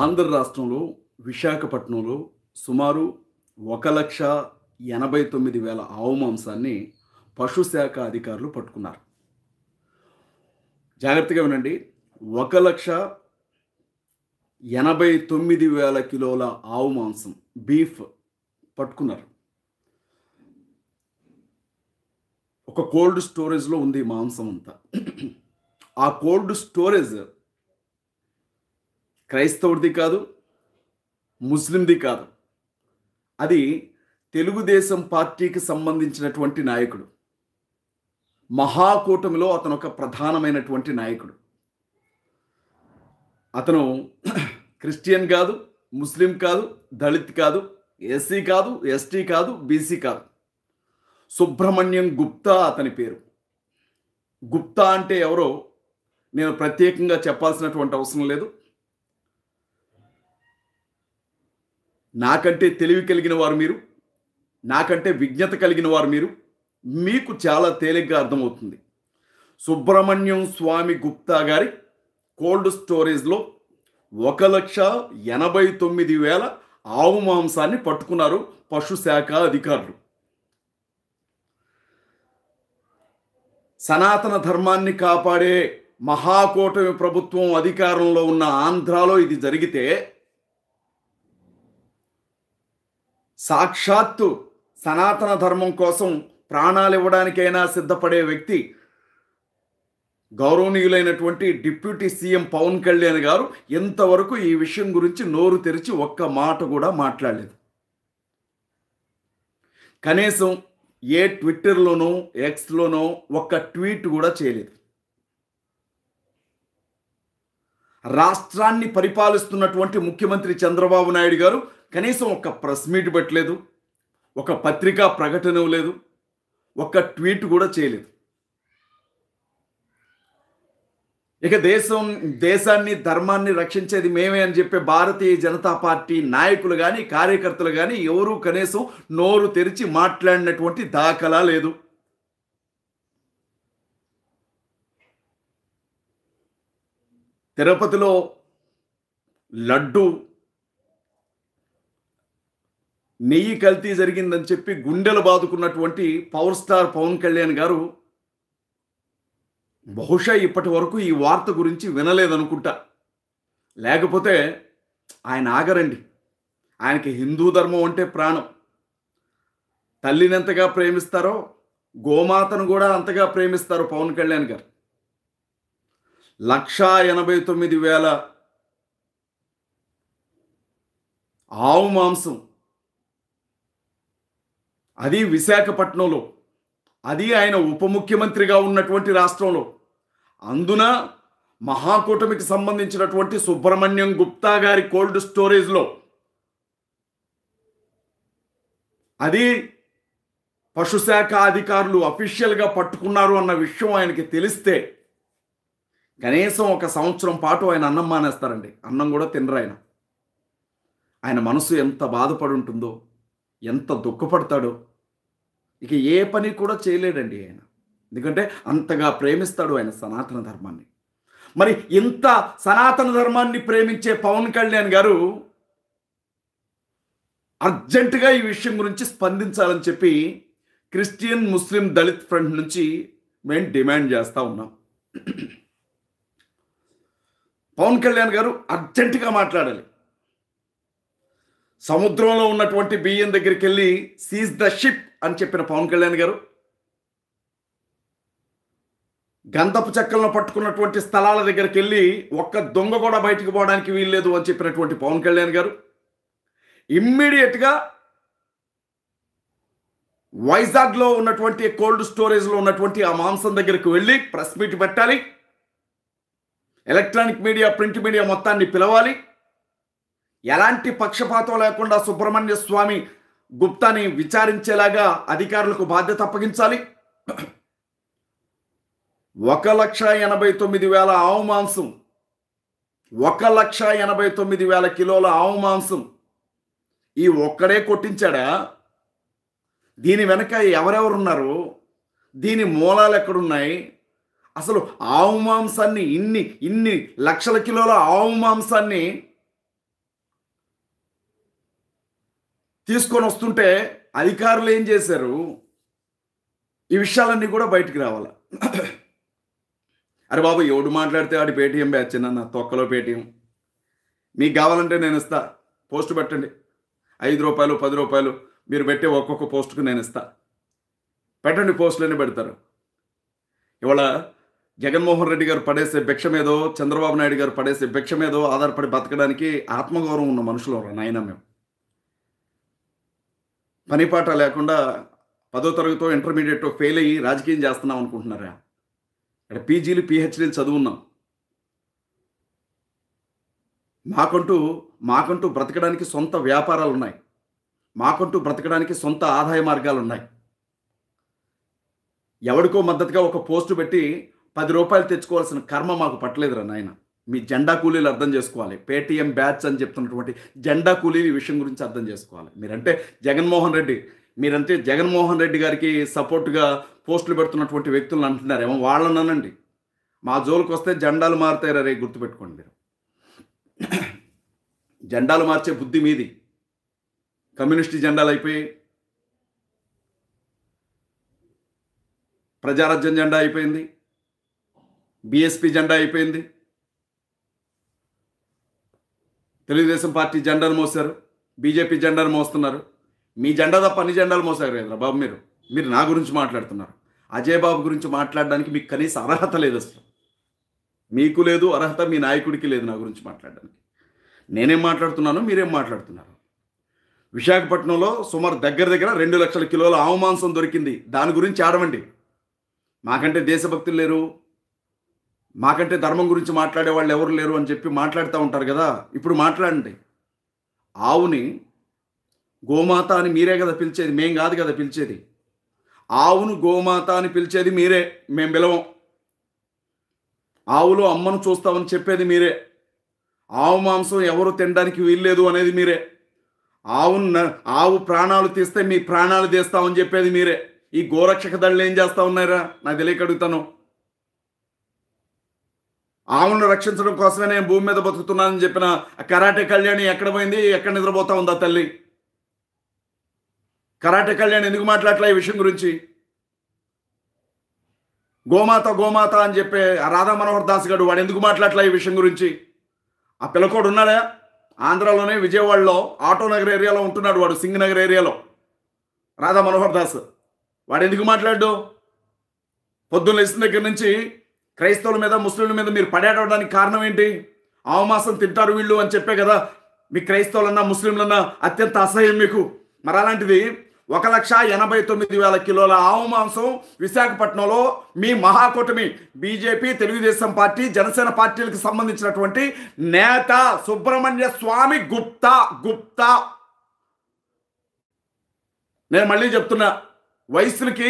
ఆంధ్ర రాష్ట్రంలో విశాఖపట్నంలో సుమారు 1,89,000 ఆవు మాంసాన్ని పశుశాఖ అధికారులు పట్టుకున్నారు. జాగ్రత్తగా వినండి. 1,89,000 కిలోల ఆవు మాంసం బీఫ్ పట్టుకున్నారు. ఒక కోల్డ్ స్టోరేజ్‌లో ఉంది ఈ మాంసం అంతా. ఆ కోల్డ్ స్టోరేజ్ క్రైస్తవుడిది కాదు, ముస్లింది కాదు. అది తెలుగుదేశం పార్టీకి సంబంధించినటువంటి నాయకుడు. మహాకూటమిలో అతను ఒక ప్రధానమైనటువంటి నాయకుడు. అతను క్రిస్టియన్ కాదు, ముస్లిం కాదు, దళిత్ కాదు, ఎస్సీ కాదు, ఎస్టీ కాదు, బీసీ కాదు. సుబ్రహ్మణ్యం గుప్తా అతని పేరు. గుప్తా అంటే ఎవరో నేను ప్రత్యేకంగా చెప్పాల్సినటువంటి అవసరం లేదు. నాకంటే తెలివి కలిగిన వారు మీరు, నాకంటే విజ్ఞత కలిగిన వారు మీరు, మీకు చాలా తేలిగ్గా అర్థమవుతుంది. సుబ్రహ్మణ్యం స్వామి గుప్తా గారి కోల్డ్ స్టోరేజ్లో 1,89,000 ఆవు మాంసాన్ని పట్టుకున్నారు పశుశాఖ అధికారులు. సనాతన ధర్మాన్ని కాపాడే మహాకూటమి ప్రభుత్వం అధికారంలో ఉన్న ఆంధ్రాలో ఇది జరిగితే, సాక్షాత్తు సనాతన ధర్మం కోసం ప్రాణాలు ఇవ్వడానికైనా సిద్ధపడే వ్యక్తి గౌరవనీయులైనటువంటి డిప్యూటీ సీఎం పవన్ కళ్యాణ్ గారు ఇంతవరకు ఈ విషయం గురించి నోరు తెరిచి ఒక్క మాట కూడా మాట్లాడలేదు. కనీసం ఏ ట్విట్టర్లోనో ఎక్స్లోనో ఒక్క ట్వీట్ కూడా చేయలేదు. రాష్ట్రాన్ని పరిపాలిస్తున్నటువంటి ముఖ్యమంత్రి చంద్రబాబు నాయుడు గారు కనీసం ఒక ప్రెస్ మీట్ పెట్టలేదు, ఒక పత్రికా ప్రకటన లేదు, ఒక్క ట్వీట్ కూడా చేయలేదు. ఇక దేశాన్ని ధర్మాన్ని రక్షించేది మేమే అని చెప్పే భారతీయ జనతా పార్టీ నాయకులు కానీ కార్యకర్తలు కానీ ఎవరూ కనీసం నోరు తెరిచి మాట్లాడినటువంటి దాఖలా లేదు. తిరుపతిలో లడ్డు నెయ్యి కల్తీ జరిగిందని చెప్పి గుండెలు బాదుకున్నటువంటి పవర్ స్టార్ పవన్ కళ్యాణ్ గారు బహుశా ఇప్పటి వరకు ఈ వార్త గురించి వినలేదనుకుంటా. లేకపోతే ఆయన ఆగరండి. ఆయనకి హిందూ ధర్మం అంటే ప్రాణం. తల్లిని ఎంతగా ప్రేమిస్తారో గోమాతను కూడా అంతగా ప్రేమిస్తారు పవన్ కళ్యాణ్ గారు. 1,89,000 ఆవు మాంసం, అది విశాఖపట్నంలో, అది ఆయన ఉప ముఖ్యమంత్రిగా ఉన్నటువంటి రాష్ట్రంలో, అందున మహాకూటమికి సంబంధించినటువంటి సుబ్రహ్మణ్యం గుప్తా గారి కోల్డ్ స్టోరేజ్లో, అది పశుశాఖ అధికారులు అఫీషియల్గా పట్టుకున్నారు అన్న విషయం ఆయనకి తెలిస్తే కనీసం ఒక సంవత్సరం పాటు ఆయన అన్నం మానేస్తారండి. అన్నం కూడా తినరు ఆయన. ఆయన మనసు ఎంత బాధపడి ఉంటుందో, ఎంత దుఃఖపడతాడో. ఇక ఏ పని కూడా చేయలేడండి ఆయన. ఎందుకంటే అంతగా ప్రేమిస్తాడు ఆయన సనాతన ధర్మాన్ని. మరి ఇంత సనాతన ధర్మాన్ని ప్రేమించే పవన్ కళ్యాణ్ గారు అర్జెంటుగా ఈ విషయం గురించి స్పందించాలని చెప్పి క్రిస్టియన్ ముస్లిం దళిత్ ఫ్రంట్ నుంచి మేము డిమాండ్ చేస్తూ ఉన్నాం. పవన్ కళ్యాణ్ గారు అర్జెంటుగా మాట్లాడాలి. సముద్రంలో ఉన్నటువంటి బియ్యం దగ్గరికి వెళ్ళి సీజ్ ద షిప్ అని చెప్పిన పవన్ కళ్యాణ్ గారు, గంధపు చెక్కలను పట్టుకున్నటువంటి స్థలాల దగ్గరికి వెళ్ళి ఒక్క దొంగ కూడా బయటికి పోవడానికి వీల్లేదు అని చెప్పినటువంటి పవన్ కళ్యాణ్ గారు ఇమ్మీడియట్గా వైజాగ్లో ఉన్నటువంటి కోల్డ్ స్టోరేజ్లో ఉన్నటువంటి ఆ మాంసం దగ్గరికి వెళ్ళి ప్రెస్ మీట్ పెట్టాలి. ఎలక్ట్రానిక్ మీడియా, ప్రింట్ మీడియా మొత్తాన్ని పిలవాలి. ఎలాంటి పక్షపాతం లేకుండా సుబ్రహ్మణ్య స్వామి గుప్తాని విచారించేలాగా అధికారులకు బాధ్యత అప్పగించాలి. 1,89,000 ఆవు మాంసం, 1,89,000 కిలోల ఆవు మాంసం ఈ ఒక్కడే కొట్టించాడా? దీని వెనక ఎవరెవరున్నారు? దీని మూలాలు ఎక్కడున్నాయి? అసలు ఆవు మాంసాన్ని ఇన్ని లక్షల కిలోల ఆవు మాంసాన్ని తీసుకొని వస్తుంటే అధికారులు ఏం చేశారు, ఈ విషయాలన్నీ కూడా బయటికి రావాలి. అరే బాబు, ఎవడు మాట్లాడితే ఆడి పేటీఎం బ్యాచ్ నా తొక్కలో పేటీఎం, మీకు కావాలంటే నేను ఇస్తా, పోస్ట్ పెట్టండి, 5 రూపాయలు 10 రూపాయలు మీరు పెట్టే ఒక్కొక్క పోస్టుకు నేను ఇస్తా, పెట్టండి, పోస్టులన్నీ పెడతారు. ఇవాళ జగన్మోహన్ రెడ్డి గారు పడేసే భిక్ష మీదో, చంద్రబాబు నాయుడు గారు పడేసే భిక్ష మీదో ఆధారపడి బతకడానికి ఆత్మగౌరవం ఉన్న మనుషులు నాయన మేము. పనిపాట లేకుండా 10వ తరగతో ఇంటర్మీడియట్ ఫెయిల్ అయ్యి రాజకీయం చేస్తున్నాం అనుకుంటున్నారా? ఇక్కడ పీజీలు పిహెచ్డీలు చదువున్నాం. మాకంటూ బ్రతకడానికి సొంత వ్యాపారాలు ఉన్నాయి, మాకంటూ బ్రతకడానికి సొంత ఆదాయ మార్గాలు ఉన్నాయి. ఎవరికో మద్దతుగా ఒక పోస్టు పెట్టి 10 రూపాయలు తెచ్చుకోవాల్సిన కర్మ మాకు పట్టలేదురా నాయన. మీ జెండా కూలీలు అర్థం చేసుకోవాలి. పేటీఎం బ్యాచ్ అని చెప్తున్నటువంటి జెండా కూలీలు ఈ విషయం గురించి అర్థం చేసుకోవాలి. మీరంటే జగన్మోహన్ రెడ్డి గారికి సపోర్ట్గా పోస్టులు పెడుతున్నటువంటి వ్యక్తులను అంటున్నారేమో, వాళ్ళనండి. మా జోలికి వస్తే జెండాలు మారుతాయి రే, గుర్తుపెట్టుకోండి మీరు. జెండాలు మార్చే బుద్ధి మీది. కమ్యూనిస్ట్ జెండాలు అయిపోయి, ప్రజారాజ్యం జెండా అయిపోయింది, బీఎస్పీ జెండా అయిపోయింది, తెలుగుదేశం పార్టీ జెండాను మోసారు, బీజేపీ జెండాను మోస్తున్నారు. మీ జెండా తప్ప అన్ని జెండాలు మోసారు కదా బాబు. మీరు నా గురించి మాట్లాడుతున్నారు. అజయ్ బాబు గురించి మాట్లాడడానికి మీకు కనీస అర్హత లేదు. అసలు మీకు లేదు అర్హత, మీ నాయకుడికి లేదు నా గురించి మాట్లాడడానికి. నేనేం మాట్లాడుతున్నాను, మీరేం మాట్లాడుతున్నారు? విశాఖపట్నంలో సుమారు దగ్గర 2 లక్షల కిలోల ఆవు మాంసం దొరికింది. దాని గురించి ఆడమండి. మాకంటే దేశభక్తులు లేరు, మాకంటే ధర్మం గురించి మాట్లాడే వాళ్ళు ఎవరు లేరు అని చెప్పి మాట్లాడుతూ ఉంటారు కదా. ఇప్పుడు మాట్లాడండి. ఆవుని గోమాత అని మీరే కదా పిలిచేది, మేం కాదు కదా పిలిచేది. ఆవును గోమాత అని పిలిచేది మీరే, మేం పిలవం. ఆవులో అమ్మను చూస్తామని చెప్పేది మీరే. ఆవు మాంసం ఎవరు తినడానికి వీల్లేదు అనేది మీరే. ఆవు ప్రాణాలు తీస్తే మీ ప్రాణాలు తీస్తామని చెప్పేది మీరే. ఈ గోరక్షక దళాలు ఏం చేస్తా ఉన్నారా నాకు తెలియక అడుగుతాను. ఆవును రక్షించడం కోసమే నేను భూమి మీద బతుకుతున్నానని చెప్పిన కరాటే కళ్యాణి ఎక్కడ పోయింది? ఎక్కడ నిద్రపోతా ఉందా తల్లి? కరాటే కళ్యాణి ఎందుకు మాట్లాడలే ఈ విషయం గురించి? గోమాత అని చెప్పే రాధా మనోహర్ దాస్ గారు వాడు ఎందుకు మాట్లాడలే ఈ విషయం గురించి? ఆ పిల్లకోడు ఉన్నాడా? ఆంధ్రాలోనే విజయవాడలో ఆటో నగర్ ఏరియాలో ఉంటున్నాడు వాడు, సింగ్ నగర్ ఏరియాలో. రాధా మనోహర్ దాస్ వాడు ఎందుకు మాట్లాడు? పొద్దున్న లేచిన దగ్గర నుంచి క్రైస్తవుల మీద ముస్లింల మీద మీరు పడేయడానికి కారణం ఏంటి? ఆవు మాంసం తింటారు వీళ్ళు అని చెప్పే కదా మీ క్రైస్తవులన్నా ముస్లింలన్నా అత్యంత అసహ్యం మీకు. మరి అలాంటిది 1,89,000 కిలోల ఆవు మాంసం విశాఖపట్నంలో మీ మహాకూటమి బీజేపీ, తెలుగుదేశం పార్టీ, జనసేన పార్టీలకు సంబంధించినటువంటి నేత సుబ్రహ్మణ్య స్వామి గుప్తా నేను మళ్ళీ చెప్తున్నా, వైశ్యులకి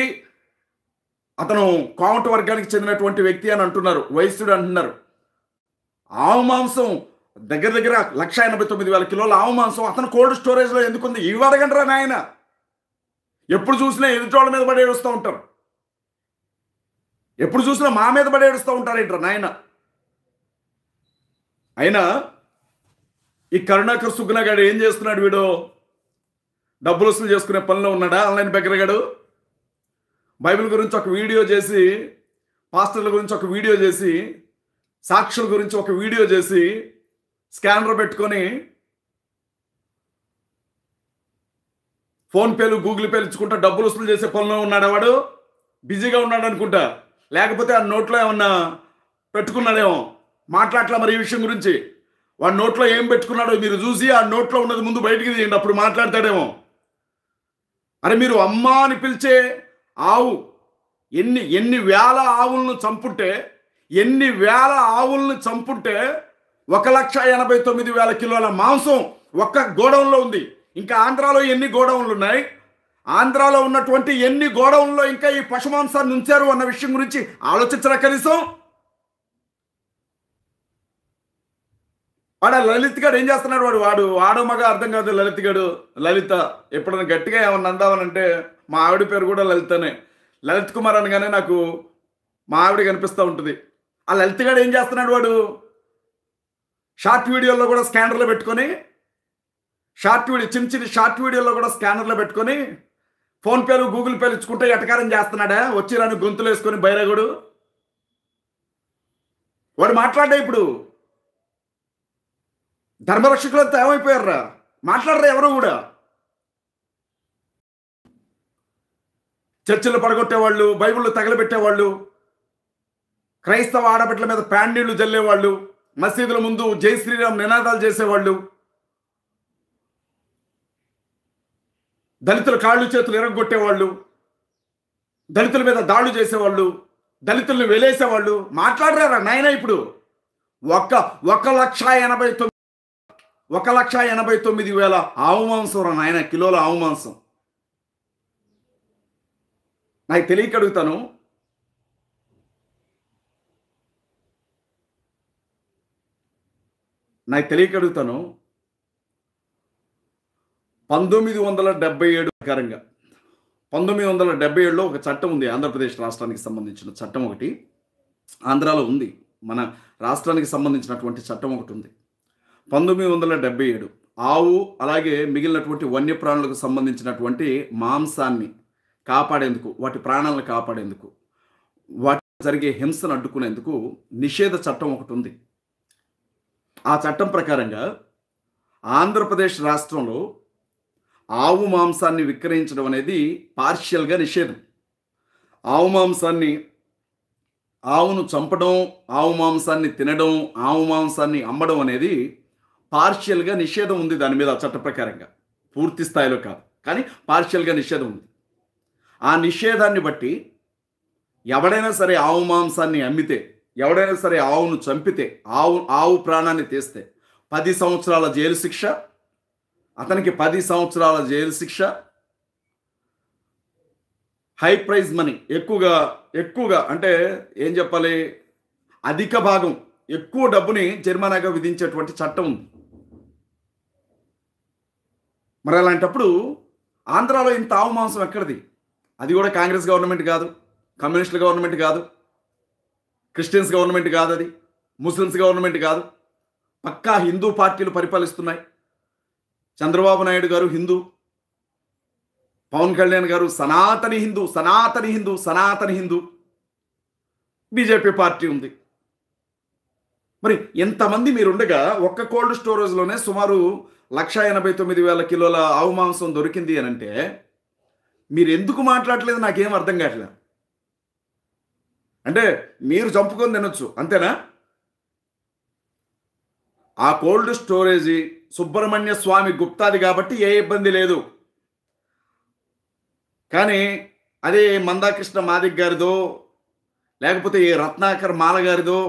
అతను కోమట వర్గానికి చెందినటువంటి వ్యక్తి అని అంటున్నారు, వైశ్యుడు అంటున్నారు. ఆవు మాంసం దగ్గర 1,89,000 కిలోల ఆవు మాంసం అతను కోల్డ్ స్టోరేజ్లో ఎందుకుంది? ఇవి అడగండి రా నాయన. ఎప్పుడు చూసినా ఎదుటోళ్ళ మీద పడి ఏడుస్తూ ఉంటారు, ఎప్పుడు చూసినా మా మీద పడి ఏడుస్తూ ఉంటారేంట్రా నాయన. అయినా ఈ కరుణాకర్ సుగ్నగాడు ఏం చేస్తున్నాడు? వీడు డబ్బులు వసూలు చేసుకునే పనిలో ఉన్నాడా? ఆన్లైన్ బెగ్గరగాడు బైబిల్ గురించి ఒక వీడియో చేసి, పాస్టర్ల గురించి ఒక వీడియో చేసి, సాక్షుల గురించి ఒక వీడియో చేసి, స్కానర్ పెట్టుకొని ఫోన్పేలు గూగుల్ పేలు ఇచ్చుకుంటా డబ్బులు వసూలు చేసే పనిలో ఉన్నాడు. వాడు బిజీగా ఉన్నాడు అనుకుంటా, లేకపోతే ఆ నోట్లో ఏమన్నా పెట్టుకున్నాడేమో. మాట్లాడట్లా మరి ఈ విషయం గురించి. వాడు నోట్లో ఏం పెట్టుకున్నాడో మీరు చూసి ఆ నోట్లో ఉన్నది ముందు బయటికి తీయండి, అప్పుడు మాట్లాడతాడేమో. అరే మీరు అమ్మ అని పిలిచే ఆవు ఎన్ని వేల ఆవులను చంపుంటే 1,89,000 కిలోల మాంసం ఒక్క గోడౌన్లో ఉంది. ఇంకా ఆంధ్రాలో ఎన్ని గోడౌన్లు ఉన్నాయి? ఆంధ్రాలో ఉన్నటువంటి ఎన్ని గోడౌన్లో ఇంకా ఈ పశు మాంసాన్ని ఉంచారు అన్న విషయం గురించి ఆలోచించరా కనీసం? వాడు లలిత్ గారు ఏం చేస్తున్నాడు? వాడు ఆడో మగ అర్థం కాదు. లలిత ఎప్పుడైనా గట్టిగా ఏమన్నా అందామనంటే మా ఆవిడ పేరు కూడా లలితనే. లలిత్ కుమార్ అనగానే నాకు మా ఆవిడ కనిపిస్తూ ఉంటుంది. ఆ లలిత్ గారు ఏం చేస్తున్నాడు? వాడు షార్ట్ వీడియోలో కూడా స్కానర్లో పెట్టుకొని షార్ట్ వీడియో, చిన్న చిన్న షార్ట్ వీడియోలో కూడా స్కానర్లో పెట్టుకొని ఫోన్పేలు గూగుల్ పేలు ఇచ్చుకుంటే ఎటకారం చేస్తున్నాడా వచ్చి రాని గొంతులు వేసుకొని బైరగుడు. వాడు మాట్లాడే ఇప్పుడు ధర్మరక్షకులంతా ఏమైపోయారా, మాట్లాడరా ఎవరు కూడా. చర్చిలు పడగొట్టేవాళ్ళు, బైబిళ్ళు తగలబెట్టేవాళ్ళు, క్రైస్తవ ఆడబిడ్డల మీద ప్యాండీళ్లు జల్లేవాళ్ళు, మసీదుల ముందు జై శ్రీరామ్ నినాదాలు చేసేవాళ్ళు, దళితుల కాళ్ళు చేతులు ఎరగొట్టేవాళ్ళు, దళితుల మీద దాడులు చేసేవాళ్ళు, దళితుల్ని వెలేసేవాళ్ళు మాట్లాడరారా నాయన. ఇప్పుడు 1,89,000 ఆవు మాంసం రా నాయన, కిలోల ఆవు మాంసం. నాకు తెలియక అడుగుతాను, నాకు తెలియక అడుగుతాను 1977 ప్రకారంగా 1977లో ఒక చట్టం ఉంది, ఆంధ్రప్రదేశ్ రాష్ట్రానికి సంబంధించిన చట్టం ఒకటి ఆంధ్రాలో ఉంది. మన రాష్ట్రానికి సంబంధించినటువంటి చట్టం ఒకటి ఉంది 1977. ఆవు అలాగే మిగిలినటువంటి వన్యప్రాణులకు సంబంధించినటువంటి మాంసాన్ని కాపాడేందుకు, వాటి ప్రాణాలను కాపాడేందుకు, వాటి జరిగే హింసను అడ్డుకునేందుకు నిషేధ చట్టం ఒకటి ఉంది. ఆ చట్టం ప్రకారంగా ఆంధ్రప్రదేశ్ రాష్ట్రంలో ఆవు మాంసాన్ని విక్రయించడం అనేది పార్షియల్గా నిషేధం. ఆవు మాంసాన్ని, ఆవును చంపడం, ఆవు మాంసాన్ని తినడం, ఆవు మాంసాన్ని అమ్మడం అనేది పార్షియల్గా నిషేధం ఉంది దాని మీద చట్ట ప్రకారంగా. పూర్తి స్థాయిలో కాదు కానీ పార్షియల్గా నిషేధం ఉంది. ఆ నిషేధాన్ని బట్టి ఎవడైనా సరే ఆవు మాంసాన్ని అమ్మితే, ఎవడైనా సరే ఆవును చంపితే, ఆవు ప్రాణాన్ని తీస్తే 10 సంవత్సరాల జైలు శిక్ష, అతనికి 10 సంవత్సరాల జైలు శిక్ష, హై ప్రైజ్ మనీ, ఎక్కువగా అంటే ఏం చెప్పాలి, అధిక భాగం ఎక్కువ డబ్బుని జరిమానాగా విధించేటువంటి చట్టం ఉంది. మరి అలాంటప్పుడు ఆంధ్రాలో ఇంత ఆవు మాంసం ఎక్కడిది? అది కూడా కాంగ్రెస్ గవర్నమెంట్ కాదు, కమ్యూనిస్టుల గవర్నమెంట్ కాదు, క్రిస్టియన్స్ గవర్నమెంట్ కాదు, అది ముస్లిమ్స్ గవర్నమెంట్ కాదు, పక్కా హిందూ పార్టీలు పరిపాలిస్తున్నాయి. చంద్రబాబు నాయుడు గారు హిందూ, పవన్ కళ్యాణ్ గారు సనాతని హిందూ, బీజేపీ పార్టీ ఉంది. మరి ఎంతమంది మీరుండగా ఒక్క కోల్డ్ స్టోరేజ్లోనే సుమారు 1,89,000 కిలోల ఆవు మాంసం దొరికింది అని అంటే మీరు ఎందుకు మాట్లాడలేదు నాకేం అర్థం కావట్లేదు. అంటే మీరు చంపుకొని తినొచ్చు అంతేనా? ఆ కోల్డ్ స్టోరేజీ సుబ్రహ్మణ్య స్వామి గుప్తాది కాబట్టి ఏ ఇబ్బంది లేదు. కానీ అదే మందాకృష్ణ మాదిక్ గారిదో, లేకపోతే ఏ రత్నాకర్ మాల గారిదో,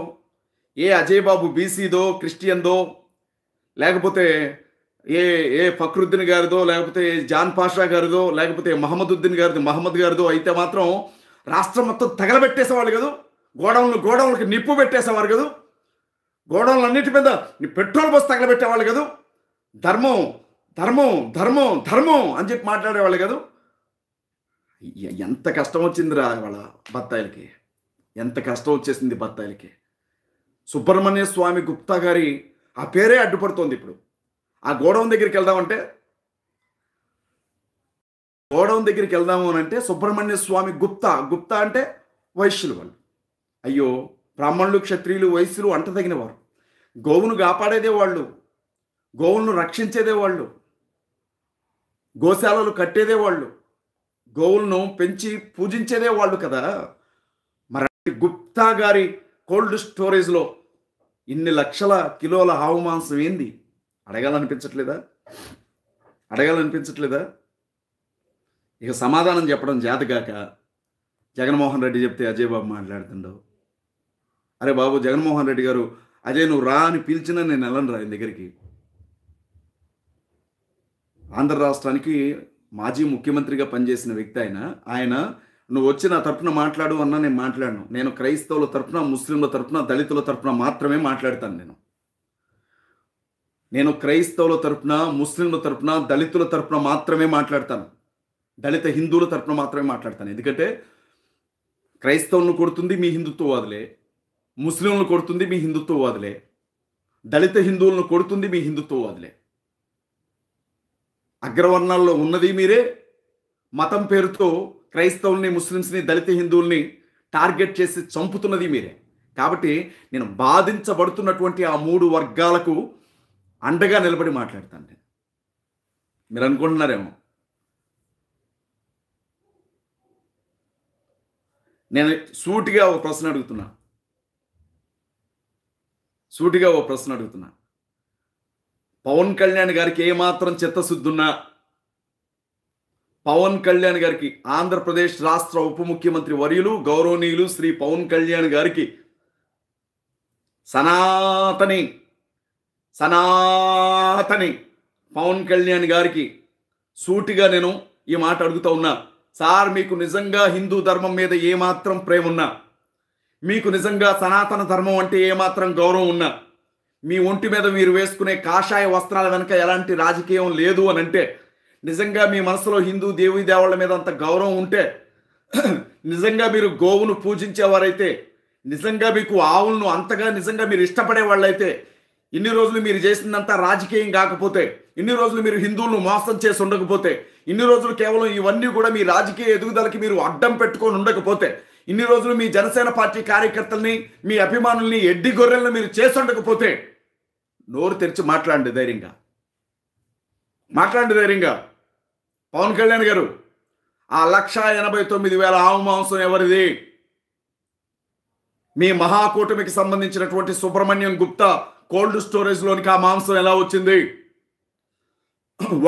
ఏ అజయ్ బాబు బీసీదో క్రిస్టియన్దో, లేకపోతే ఏ ఫక్రుద్దీన్ గారిదో, లేకపోతే జాన్ పాషా గారిదో, లేకపోతే మహమ్మద్ గారిదో అయితే మాత్రం రాష్ట్రం మొత్తం తగలబెట్టేసేవాళ్ళు కదా, గోడౌన్లకి నిప్పు పెట్టేసేవారు కదా, గోడౌన్లన్నిటి మీద పెట్రోల్ పోసి తగలబెట్టేవాళ్ళు కదా, ధర్మం ధర్మం ధర్మం ధర్మం అని చెప్పి మాట్లాడేవాళ్ళు కదా. ఎంత కష్టం వచ్చిందిరా వాళ్ళ బత్తాయిలకి, ఎంత కష్టం వచ్చేసింది బత్తాయిలకి. సుబ్రహ్మణ్య స్వామి గుప్తా గారి ఆ పేరే అడ్డుపడుతోంది. ఇప్పుడు ఆ గోడౌన్ దగ్గరికి వెళ్దాము అంటే సుబ్రహ్మణ్య స్వామి గుప్తా అంటే వైశ్యులు వాళ్ళు. అయ్యో, బ్రాహ్మణులు క్షత్రియులు వైశ్యులు అంటదగిన వారు. గోవును కాపాడేదే వాళ్ళు, గోవులను రక్షించేదే వాళ్ళు, గోశాలలు కట్టేదే వాళ్ళు, గోవులను పెంచి పూజించేదే వాళ్ళు కదా. మరి గుప్తా గారి కోల్డ్ స్టోరేజ్లో ఇన్ని లక్షల కిలోల ఆవు మాంసం ఏంది? అడగాలనిపించట్లేదా? ఇక సమాధానం చెప్పడం చేతగాక జగన్మోహన్ రెడ్డి చెప్తే అజయ్ బాబు మాట్లాడుతుండో, అరే బాబు జగన్మోహన్ రెడ్డి గారు, అజయ్ నువ్వు రా అని పిలిచినా నేను వెళ్ళను రా ఆయన దగ్గరికి. ఆంధ్ర రాష్ట్రానికి మాజీ ముఖ్యమంత్రిగా పనిచేసిన వ్యక్తి ఆయన నువ్వు వచ్చి నా తరపున మాట్లాడు అన్నా నేను మాట్లాడను. నేను క్రైస్తవుల తరపున, ముస్లింల తరపున, దళితుల తరపున మాత్రమే మాట్లాడతాను. నేను క్రైస్తవుల తరపున, ముస్లింల తరపున, దళితుల తరపున మాత్రమే మాట్లాడతాను. దళిత హిందువుల తరపున మాత్రమే మాట్లాడతాను. ఎందుకంటే క్రైస్తవులను కొడుతుంది మీ హిందుత్వవాదులే, ముస్లింలను కొడుతుంది మీ హిందుత్వవాదులే, దళిత హిందువులను కొడుతుంది మీ హిందుత్వవాదులే. అగ్రవర్ణాల్లో ఉన్నది మీరే. మతం పేరుతో క్రైస్తవుల్ని, ముస్లిమ్స్ని, దళిత హిందువుల్ని టార్గెట్ చేసి చంపుతున్నది మీరే. కాబట్టి నేను బాధించబడుతున్నటువంటి ఆ 3 వర్గాలకు అండగా నిలబడి మాట్లాడతాను. మీరు అనుకుంటున్నారేమో నేను సూటిగా ఒక ప్రశ్న అడుగుతున్నా. పవన్ కళ్యాణ్ గారికి ఏమాత్రం చిత్తశుద్ధి ఉన్నా, పవన్ కళ్యాణ్ గారికి, ఆంధ్రప్రదేశ్ రాష్ట్ర ఉప ముఖ్యమంత్రి వర్యులు గౌరవనీయులు శ్రీ పవన్ కళ్యాణ్ గారికి, సనాతని పవన్ కళ్యాణ్ గారికి సూటిగా నేను ఈ మాట అడుగుతా ఉన్నా. సార్, మీకు నిజంగా హిందూ ధర్మం మీద ఏమాత్రం ప్రేమ ఉన్నా, మీకు నిజంగా సనాతన ధర్మం అంటే ఏమాత్రం గౌరవం ఉన్నా, మీ ఒంటి మీద మీరు వేసుకునే కాషాయ వస్త్రాల వెనక ఎలాంటి రాజకీయం లేదు అని అంటే, నిజంగా మీ మనసులో హిందూ దేవీ దేవుళ్ళ మీద అంత గౌరవం ఉంటే, నిజంగా మీరు గోవును పూజించేవారైతే, నిజంగా మీకు ఆవులను అంతగా నిజంగా మీరు ఇష్టపడే వాళ్ళైతే, ఇన్ని రోజులు మీరు చేసిందంతా రాజకీయం కాకపోతే, ఇన్ని రోజులు మీరు హిందువులను మోసం చేసి ఉండకపోతే, ఇన్ని రోజులు కేవలం ఇవన్నీ కూడా మీ రాజకీయ ఎదుగుదలకి మీరు అడ్డం పెట్టుకొని ఉండకపోతే, ఇన్ని రోజులు మీ జనసేన పార్టీ కార్యకర్తల్ని, మీ అభిమానుల్ని, ఎడ్డి గొర్రెలను మీరు చేసి ఉండకపోతే, నోరు తెరిచి మాట్లాడండి ధైర్యంగా. పవన్ కళ్యాణ్ గారు, ఆ 1,89,000 ఆవు మాంసం ఎవరిది? మీ మహాకూటమికి సంబంధించినటువంటి సుబ్రహ్మణ్యం గుప్తా కోల్డ్ స్టోరేజ్లోనికి ఆ మాంసం ఎలా వచ్చింది?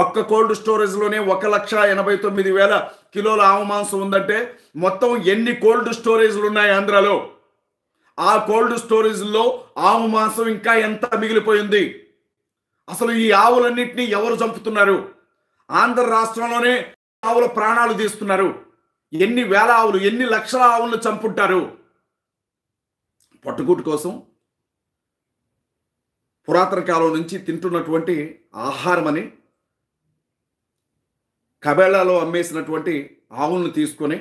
ఒక్క కోల్డ్ స్టోరేజ్లోనే 1,89,000 కిలోల ఆవు మాంసం ఉందంటే మొత్తం ఎన్ని కోల్డ్ స్టోరేజ్లు ఉన్నాయి ఆంధ్రాలో? ఆ కోల్డ్ స్టోరేజ్లో ఆవు మాంసం ఇంకా ఎంత మిగిలిపోయింది? అసలు ఈ ఆవులన్నింటినీ ఎవరు చంపుతున్నారు? ఆంధ్ర రాష్ట్రంలోనే ఆవుల ప్రాణాలు తీస్తున్నారు. ఎన్ని వేల ఆవులు, ఎన్ని లక్షల ఆవులను చంపుంటారు? పట్టుకూటు కోసం పురాతన కాలం నుంచి తింటున్నటువంటి ఆహారమని కబేళాలో అమ్మేసినటువంటి ఆవులను తీసుకొని,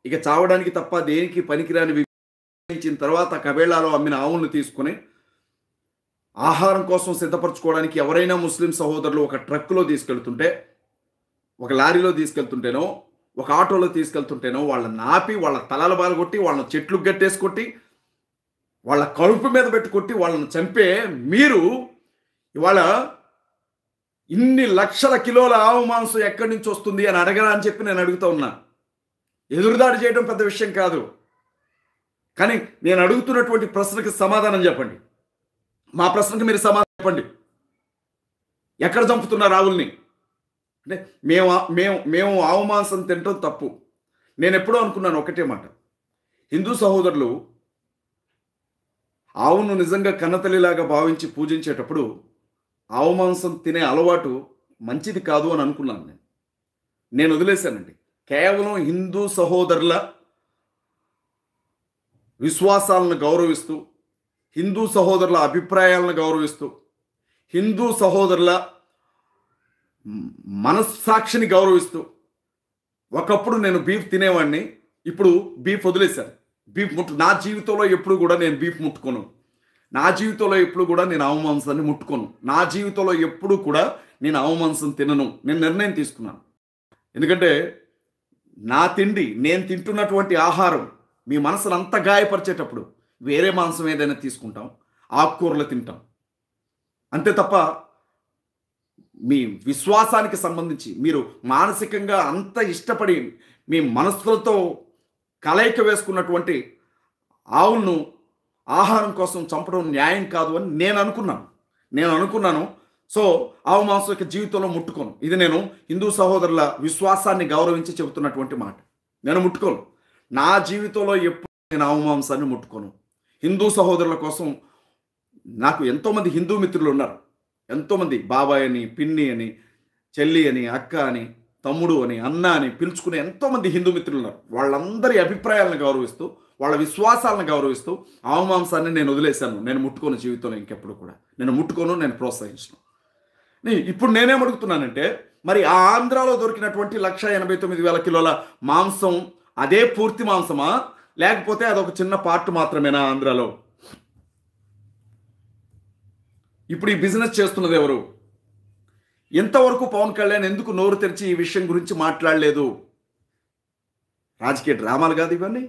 ఇక చావడానికి తప్ప దేనికి పనికిరాని విభజించిన తర్వాత కబేళాలో అమ్మిన ఆవులను తీసుకొని ఆహారం కోసం సిద్ధపరచుకోవడానికి ఎవరైనా ముస్లిం సహోదరులు ఒక ట్రక్కులో తీసుకెళ్తుంటే, ఒక లారీలో తీసుకెళ్తుంటేనో, ఒక ఆటోలో తీసుకెళ్తుంటేనో వాళ్ళని ఆపి, వాళ్ళ తలల బాలగొట్టి, వాళ్ళని చెట్లు గట్టేసుకొట్టి, వాళ్ళ కడుపు మీద పెట్టుకొట్టి వాళ్ళని చంపే మీరు ఇవాళ ఇన్ని లక్షల కిలోల ఆవు మాంసం ఎక్కడి నుంచి వస్తుంది అని అడగరా అని చెప్పి నేను అడుగుతా ఉన్నా. ఎదురుదాడి చేయడం పెద్ద విషయం కాదు, కానీ నేను అడుగుతున్నటువంటి ప్రశ్నకి సమాధానం చెప్పండి. మా ప్రశ్నకి మీరు సమాధానం చెప్పండి. ఎక్కడ చంపుతున్నారు ఆవుల్ని? అంటే మేము ఆవు మాంసం తినటం తప్పు. నేను ఎప్పుడూ అనుకున్నాను ఒకటే మాట, హిందూ సహోదరులు ఆవును నిజంగా కన్నతల్లిలాగా భావించి పూజించేటప్పుడు ఆవు మాంసం తినే అలవాటు మంచిది కాదు అని అనుకున్నాను. నేను వదిలేశానండి. కేవలం హిందూ సహోదరుల విశ్వాసాలను గౌరవిస్తూ, హిందూ సహోదరుల అభిప్రాయాలను గౌరవిస్తూ, హిందూ సహోదరుల మనస్సాక్షిని గౌరవిస్తూ, ఒకప్పుడు నేను బీఫ్ తినేవాడిని, ఇప్పుడు బీఫ్ వదిలేశాను. నా జీవితంలో ఎప్పుడు కూడా నేను బీఫ్ ముట్టుకోను. నా జీవితంలో ఎప్పుడు కూడా నేను ఆవు మాంసాన్ని ముట్టుకోను. నా జీవితంలో ఎప్పుడు కూడా నేను ఆవు మాంసం తినను. నేను నిర్ణయం తీసుకున్నాను. ఎందుకంటే నా తిండి, నేను తింటున్నటువంటి ఆహారం మీ మనసును అంత గాయపరిచేటప్పుడు వేరే మాంసం ఏదైనా తీసుకుంటాం, ఆకుకూరలు తింటాం, అంతే తప్ప మీ విశ్వాసానికి సంబంధించి మీరు మానసికంగా అంత ఇష్టపడి మీ మనస్సులతో కలయిక వేసుకున్నటువంటి ఆవులను ఆహారం కోసం చంపడం న్యాయం కాదు అని నేను అనుకున్నాను. సో ఆవు మాంసం యొక్క జీవితంలో ముట్టుకోను. ఇది నేను హిందూ సహోదరుల విశ్వాసాన్ని గౌరవించి చెబుతున్నటువంటి మాట. నేను ముట్టుకోను. నా జీవితంలో ఎప్పుడు నేను ఆవు మాంసాన్ని ముట్టుకోను. హిందూ సహోదరుల కోసం నాకు ఎంతోమంది హిందూ మిత్రులు ఉన్నారు. ఎంతోమంది బాబాయ్ అని, పిన్ని అని, చెల్లి అని, అక్క అని, తమ్ముడు అని, అన్న అని పిలుచుకునే ఎంతోమంది హిందూ మిత్రులు ఉన్నారు. వాళ్ళందరి అభిప్రాయాలను గౌరవిస్తూ, వాళ్ళ విశ్వాసాలను గౌరవిస్తూ ఆవు మాంసాన్ని నేను వదిలేశాను. నేను ముట్టుకోను జీవితంలో ఇంకెప్పుడు కూడా. నేను ముట్టుకోను, నేను ప్రోత్సహించను. ఇప్పుడు నేనేం అడుగుతున్నానంటే, మరి ఆ ఆంధ్రాలో దొరికినటువంటి 1,89,000 కిలోల మాంసం అదే పూర్తి మాంసమా, లేకపోతే అదొక చిన్న పార్ట్ మాత్రమేనా ఆంధ్రాలో? ఇప్పుడు ఈ బిజినెస్ చేస్తున్నది ఎవరు? ఇంతవరకు పవన్ కళ్యాణ్ ఎందుకు నోరు తెరిచి ఈ విషయం గురించి మాట్లాడలేదు? రాజకీయ డ్రామాలు కాదు ఇవన్నీ.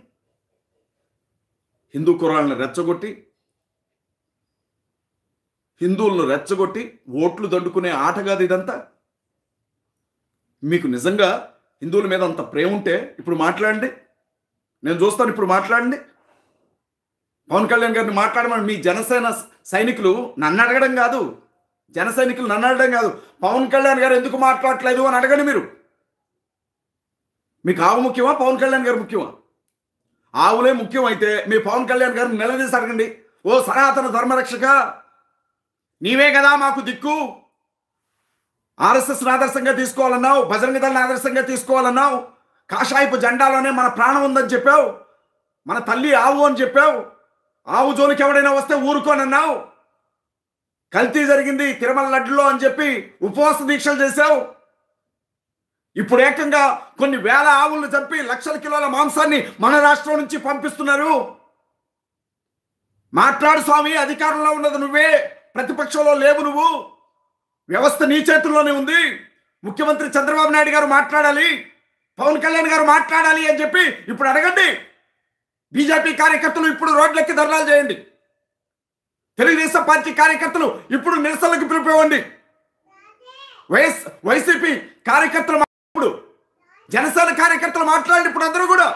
హిందూ కురాలను రెచ్చగొట్టి, హిందువులను రెచ్చగొట్టి ఓట్లు దండుకునే ఆట కాదు ఇదంతా. మీకు నిజంగా హిందువుల మీద అంత ప్రేమ ఉంటే ఇప్పుడు మాట్లాడండి, నేను చూస్తాను. ఇప్పుడు మాట్లాడండి. పవన్ కళ్యాణ్ గారిని మాట్లాడమని మీ జనసేన సైనికులు నన్ను అడగడం కాదు, జన సైనికులు నన్ను అడగడం కాదు, పవన్ కళ్యాణ్ గారు ఎందుకు మాట్లాడట్లేదు అని అడగండి మీరు. మీకు ఆవు ముఖ్యమా, పవన్ కళ్యాణ్ గారు ముఖ్యమా? ఆవులే ముఖ్యం అయితే మీ పవన్ కళ్యాణ్ గారిని నిలదీసి అడగండి. ఓ సనాతన ధర్మరక్షక, నీవే కదా మాకు దిక్కు. ఆర్ఎస్ఎస్ని ఆదర్శంగా తీసుకోవాలన్నావు, బజరంగ దళాన్ని ఆదర్శంగా తీసుకోవాలన్నావు, కాషాయపు జెండాలోనే మన ప్రాణం ఉందని చెప్పావు, మన తల్లి ఆవు అని చెప్పావు, ఆవు జోలికి ఎవడైనా వస్తే ఊరుకోనన్నావు, కల్తీ జరిగింది తిరుమల లడ్డులో అని చెప్పి ఉపవాస దీక్షలు చేశావు. ఇప్పుడు ఏకంగా కొన్ని వేల ఆవులను చంపి లక్షల కిలోల మాంసాన్ని మన రాష్ట్రం నుంచి పంపిస్తున్నారు. మాట్లాడు స్వామి, అధికారంలో ఉన్నది నువ్వే, ప్రతిపక్షంలో లేవు నువ్వు. వ్యవస్థ నీ చేతుల్లోనే ఉంది. ముఖ్యమంత్రి చంద్రబాబు నాయుడు గారు మాట్లాడాలి, పవన్ కళ్యాణ్ గారు మాట్లాడాలి అని చెప్పి ఇప్పుడు అడగండి. బీజేపీ కార్యకర్తలు ఇప్పుడు రోడ్లెక్కి ధర్నాలు చేయండి. తెలుగుదేశం పార్టీ కార్యకర్తలు ఇప్పుడు నిరసనలకు పిలిపివ్వండి. వైసీపీ కార్యకర్తలు ఇప్పుడు, జనసేన కార్యకర్తలు మాట్లాడండి. ఇప్పుడు అందరూ కూడా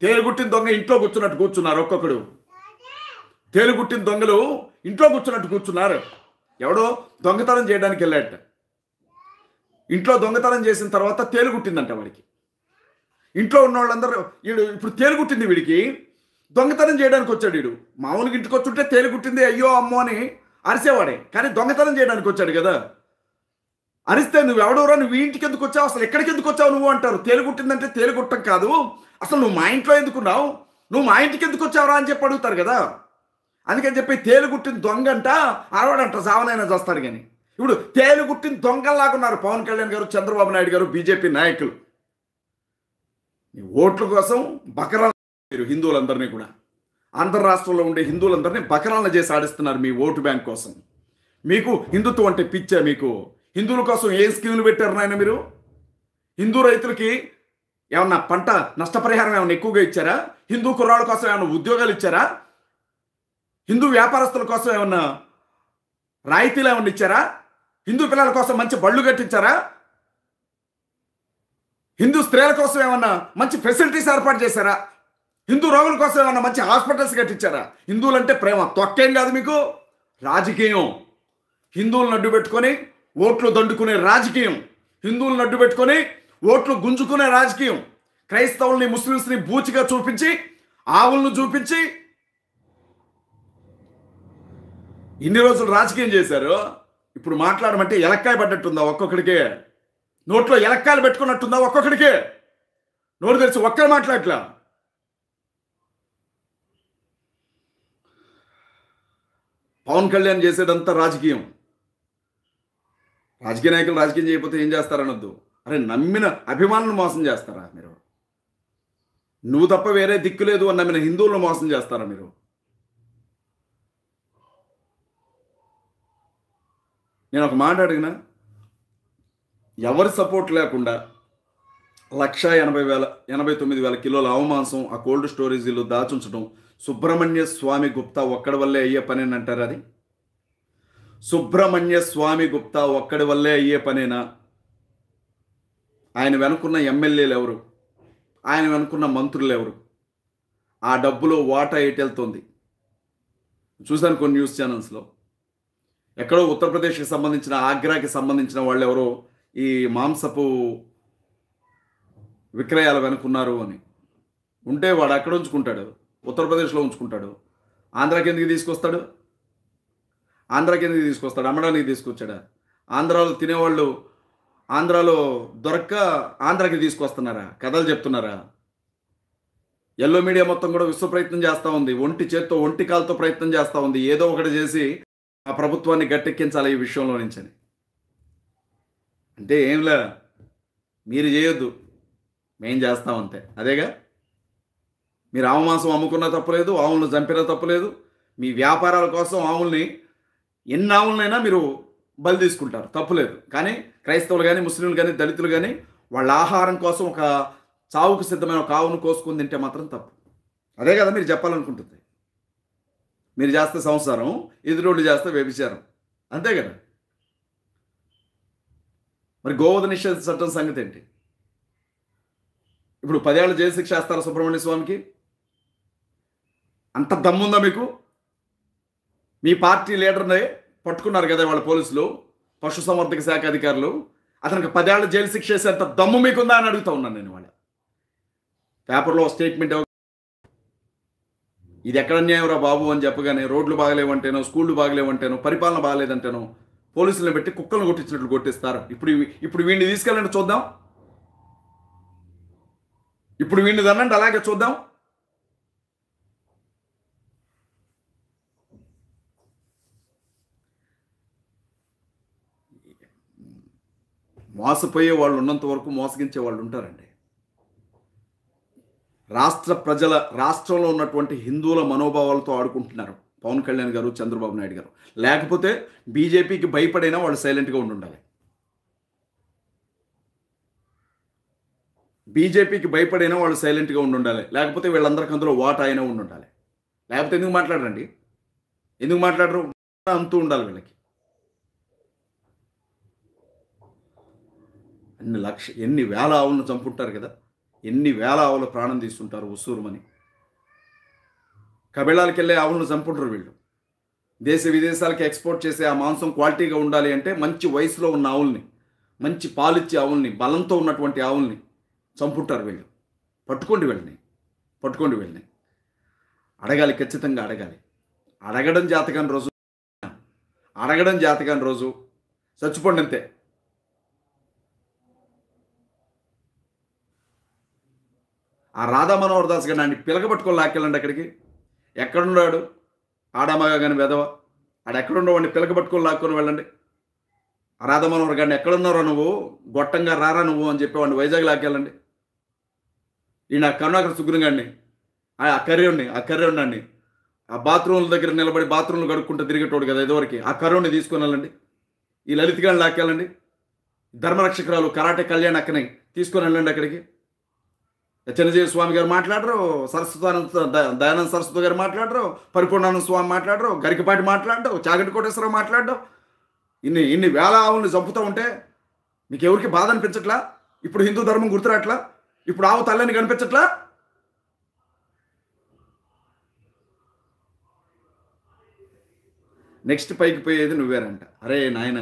తేలుగుట్టిన దొంగ ఇంట్లో కూర్చున్నట్టు కూర్చున్నారు. ఒక్కొక్కడు తేలుగుట్టిన దొంగలు ఇంట్లో కూర్చున్నట్టు కూర్చున్నారు. ఎవడో దొంగతనం చేయడానికి వెళ్ళాట. ఇంట్లో దొంగతనం చేసిన తర్వాత తేలుగుట్టిందంట వాడికి. ఇంట్లో ఉన్న వాళ్ళందరూ, వీడు ఇప్పుడు తేలుగుట్టింది వీడికి, దొంగతనం చేయడానికి వచ్చాడు. వీడు మామూలుగా ఇంటికి వచ్చుంటే తేలుగుట్టింది అయ్యో అమ్మో అని అరిసేవాడే, కానీ దొంగతనం చేయడానికి వచ్చాడు కదా. అరిస్తే నువ్వు ఎవడోరా, నువ్వు ఇంటికి ఎందుకు వచ్చావు, అసలు ఎక్కడికి ఎందుకు వచ్చావు నువ్వు అంటారు. తేలుగుట్టిందంటే తేలుగుట్టం కాదు, అసలు నువ్వు మా ఇంట్లో ఎందుకున్నావు, నువ్వు మా ఇంటికి ఎందుకు వచ్చావురా అని చెప్పి అడుగుతారు కదా. అందుకని చెప్పి తేలుగుట్టిన దొంగంట అరవడంట, సావనైనా చేస్తారు. కానీ ఇప్పుడు తేలుగుట్టిన దొంగల్లాగున్నారు పవన్ కళ్యాణ్ గారు, చంద్రబాబు నాయుడు గారు, బీజేపీ నాయకులు. ఓట్ల కోసం బకరాలు మీరు హిందువులందరినీ కూడా, ఆంధ్ర రాష్ట్రంలో ఉండే హిందువులందరినీ బకరాలను చేసి ఆడిస్తున్నారు మీ ఓటు బ్యాంక్ కోసం. మీకు హిందుత్వం అంటే పిచ్చా? మీకు హిందువుల కోసం ఏ స్కీములు పెట్టారు నాయన మీరు? హిందూ రైతులకి ఏమన్నా పంట నష్టపరిహారం ఏమన్నా ఎక్కువగా ఇచ్చారా? హిందూ కుర్రాళ్ళ కోసం ఏమన్నా ఉద్యోగాలు ఇచ్చారా? హిందూ వ్యాపారస్తుల కోసం ఏమన్నా రాయితీలు ఏమన్నా ఇచ్చారా? హిందూ పిల్లల కోసం మంచి బళ్ళు కట్టించారా? హిందూ స్త్రీల కోసం ఏమన్నా మంచి ఫెసిలిటీస్ ఏర్పాటు చేశారా? హిందూ రోగుల కోసం ఏమన్నా మంచి హాస్పిటల్స్ కట్టించారా? హిందువులంటే ప్రేమ తొక్కేం కాదు మీకు. రాజకీయం, హిందువులను అడ్డు పెట్టుకొని ఓట్లు దండుకునే రాజకీయం, హిందువులను అడ్డు పెట్టుకొని ఓట్లు గుంజుకునే రాజకీయం, క్రైస్తవుల్ని ముస్లిమ్స్ని బూచిగా చూపించి, ఆవులను చూపించి ఇన్ని రోజులు రాజకీయం చేశారు. ఇప్పుడు మాట్లాడమంటే ఎలక్కాయ పడ్డట్టుందా ఒక్కొక్కడికే? నోట్లో ఎలక్కాయలు పెట్టుకున్నట్టుందా ఒక్కొక్కడికే? నోరు తెరిచి ఒక్కరు మాట్లాడట్లా. పవన్ కళ్యాణ్ చేసేదంతా రాజకీయం. రాజకీయ నాయకులు రాజకీయం చేయకపోతే ఏం చేస్తారనొద్దు. అరే, నమ్మిన అభిమానులను మోసం చేస్తారా మీరు? నువ్వు తప్ప వేరే దిక్కు లేదు అని నమ్మిన హిందువులను మోసం చేస్తారా మీరు? నేను ఒక మాట అడిగినా, ఎవరి సపోర్ట్ లేకుండా 1,89,000 కిలోల అవమాంసం ఆ కోల్డ్ స్టోరేజీలో దాచుంచడం సుబ్రహ్మణ్య స్వామి గుప్తా ఒక్కడి వల్లే అయ్యే పని అని అంటారు. అది సుబ్రహ్మణ్య స్వామి గుప్తా ఒక్కడి వల్లే అయ్యే పనేనా? ఆయన వెనుకున్న ఎమ్మెల్యేలు ఎవరు? ఆయన వెనుకున్న మంత్రులు ఎవరు? ఆ డబ్బులో వాటా ఎటెళ్తుంది? చూశాను కొన్ని న్యూస్ ఛానల్స్లో. ఎక్కడో ఉత్తరప్రదేశ్కి సంబంధించిన, ఆగ్రాకి సంబంధించిన వాళ్ళు ఎవరో ఈ మాంసపు విక్రయాలు వెనుకున్నారు అని ఉంటే వాడు అక్కడ ఉంచుకుంటాడు, ఉత్తరప్రదేశ్లో ఉంచుకుంటాడు. ఆంధ్రాకి ఎందుకు తీసుకొస్తాడు? అమ్మడానికి తీసుకొచ్చాడా? ఆంధ్రాలో తినేవాళ్ళు ఆంధ్రాలో దొరక్క ఆంధ్రాకి తీసుకొస్తున్నారా? కథలు చెప్తున్నారా? ఎల్లో మీడియా మొత్తం కూడా విశ్వ ప్రయత్నం చేస్తూ ఉంది, ఒంటి చేత్తో ఒంటి కాలుతో ప్రయత్నం చేస్తూ ఉంది, ఏదో ఒకటి చేసి ఆ ప్రభుత్వాన్ని గట్టెక్కించాలి ఈ విషయంలో నుంచని. అంటే ఏంలా, మీరు చేయొద్దు, మేం చేస్తాం అంతే. అదేగా, మీరు ఆవు మాంసం అమ్ముకున్నా తప్పలేదు, ఆవులను చంపినా తప్పలేదు. మీ వ్యాపారాల కోసం ఆవుల్ని, ఎన్ని ఆవులనైనా మీరు బలి తీసుకుంటారు, తప్పులేదు. కానీ క్రైస్తవులు కానీ ముస్లింలు కానీ దళితులు కానీ వాళ్ళ ఆహారం కోసం ఒక చావుకు సిద్ధమైన ఒక ఆవును కోసుకొని తింటే మాత్రం తప్పు. అదే కదా మీరు చెప్పాలనుకుంటుంది. మీరు చేస్తే సంసారం, ఎదురోళ్ళు చేస్తే వ్యభిచారం, అంతే కదా. మరి గోవధ నిషేధ చట్టం సంగతి ఏంటి? ఇప్పుడు 10 ఏళ్ల జైలు శిక్ష వేస్తారా సుబ్రహ్మణ్య స్వామికి? అంత దమ్ముందా మీకు? మీ పార్టీ లీడర్ని పట్టుకున్నారు కదా వాళ్ళ పోలీసులు, పశుసంవర్ధక శాఖ అధికారులు. అతనికి 10 ఏళ్ల జైలు శిక్ష వేసేంత దమ్ము మీకుందా అని అడుగుతా ఉన్నాను నేను. వాళ్ళ పేపర్లో స్టేట్మెంట్ ఇది ఎక్కడ అన్యాయం రా బాబు అని చెప్పగానే రోడ్లు బాగలేవంటేనో, స్కూళ్ళు బాగలేవంటేనో, పరిపాలన బాగలేదంటేనో పోలీసులను పెట్టి కుక్కలను కొట్టించినట్లు కొట్టిస్తారు. ఇప్పుడు వీడిని తీసుకెళ్ళండి చూద్దాం. ఇప్పుడు వీడిని దన్నండి అలాగే చూద్దాం. మోసపోయే వాళ్ళు ఉన్నంత వరకు మోసగించే వాళ్ళు ఉంటారండి. రాష్ట్రంలో ఉన్నటువంటి హిందువుల మనోభావాలతో ఆడుకుంటున్నారు పవన్ కళ్యాణ్ గారు, చంద్రబాబు నాయుడు గారు. లేకపోతే బీజేపీకి భయపడైనా వాళ్ళు సైలెంట్గా ఉండాలి. బీజేపీకి భయపడైనా వాళ్ళు సైలెంట్గా ఉండాలి. లేకపోతే వీళ్ళందరికీ అందులో వాటా అయినా ఉండాలి. లేకపోతే ఎందుకు మాట్లాడరండి? ఎందుకు మాట్లాడరు? అంతూ ఉండాలి వీళ్ళకి. ఎన్ని వేల ఆవులను చంపుంటారు కదా, ఎన్ని వేల ఆవుల ప్రాణం తీసుకుంటారు ఉస్సూరుమని. కబేళాలకు వెళ్ళే ఆవులను చంపుంటారు వీళ్ళు. దేశ విదేశాలకి ఎక్స్పోర్ట్ చేసే ఆ మాంసం క్వాలిటీగా ఉండాలి అంటే మంచి వయసులో ఉన్న ఆవుల్ని, మంచి పాలిచ్చే ఆవుల్ని, బలంతో ఉన్నటువంటి ఆవుల్ని చంపుంటారు వీళ్ళు. పట్టుకోండి వీళ్ళని. అడగాలి, ఖచ్చితంగా అడగాలి. అడగడం జాతకాని రోజు చచ్చిపోండి అంతే. ఆ రాధా మనోహర్ దాస్ గారు నన్ను పిలకబట్టుకొని లాక్కెళ్ళండి అక్కడికి. ఎక్కడున్నాడు ఆడామగా కానీ వెదవ, ఆడ ఎక్కడున్నావు? పిలకబట్టుకొని లాక్కొని వెళ్ళండి. ఆ రాధా మనోహర్ గారిని ఎక్కడున్నారో నువ్వు, గొట్టంగా రారా నువ్వు అని చెప్పేవాడిని వైజాగ్ లాక్కెళ్ళండి. ఈయన కరుణాకర్ సుగ్గుని గారిని, ఆ కర్రెండి ఆ బాత్రూమ్ల దగ్గర నిలబడి బాత్రూమ్లు కడుక్కుంటూ తిరిగేటోడు కదా ఇదివరకు, ఆ కర్రెంని తీసుకొని వెళ్ళండి. ఈ లలిత్ గారిని లాక్కెళ్ళండి. ధర్మరక్షకురాలు కరాటే కళ్యాణ్ అక్కని తీసుకొని వెళ్ళండి అక్కడికి. చిన్నజీవి స్వామి గారు మాట్లాడరు, దయానంద సరస్వతి గారు మాట్లాడరు, పరిపూర్ణానంద స్వామి మాట్లాడరు, గరికపాటి మాట్లాడరు, చాగంటి కోటేశ్వరరావు మాట్లాడరు. ఇన్ని వేల ఆవులను చంపుతూ ఉంటే మీకు ఎవరికి బాధ అనిపించట్లా? ఇప్పుడు హిందూ ధర్మం గుర్తురాట్లా? ఇప్పుడు ఆవు తల్లని కనిపించట్లా? నెక్స్ట్ పైకి పోయేది నువ్వేనంట. అరే నాయన,